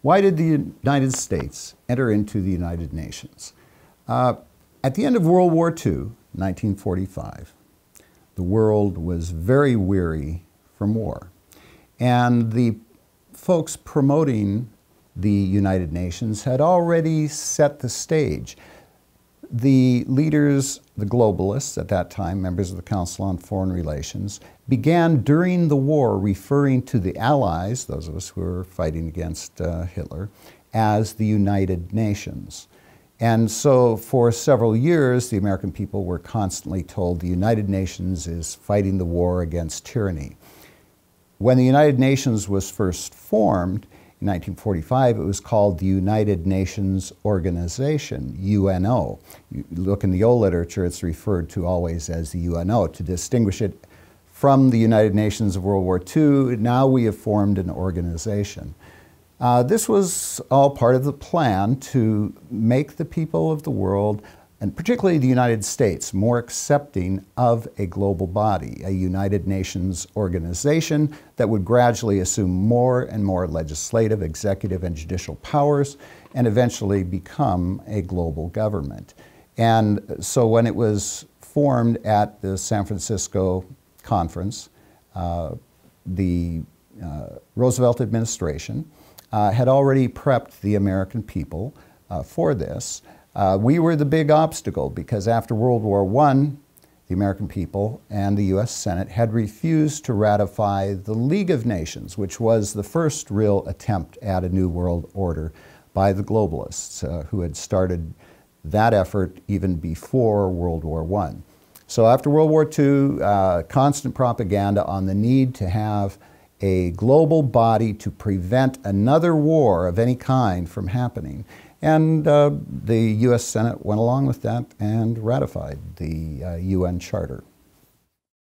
Why did the United States enter into the United Nations? At the end of World War II, 1945, the world was very weary from war. And the folks promoting the United Nations had already set the stage. The leaders, the globalists at that time, members of the Council on Foreign Relations, began during the war referring to the Allies, those of us who were fighting against Hitler, as the United Nations. And so for several years, the American people were constantly told the United Nations is fighting the war against tyranny. When the United Nations was first formed, in 1945, it was called the United Nations Organization, UNO. You look in the old literature, it's referred to always as the UNO. To distinguish it from the United Nations of World War II, now we have formed an organization. This was all part of the plan to make the people of the world, and particularly the United States, more accepting of a global body, a United Nations organization that would gradually assume more and more legislative, executive, and judicial powers, and eventually become a global government. And so when it was formed at the San Francisco conference, the Roosevelt administration had already prepped the American people for this. We were the big obstacle because after World War I, the American people and the U.S. Senate had refused to ratify the League of Nations, which was the first real attempt at a new world order by the globalists who had started that effort even before World War I. So after World War II, constant propaganda on the need to have a global body to prevent another war of any kind from happening. And the U.S. Senate went along with that and ratified the UN Charter.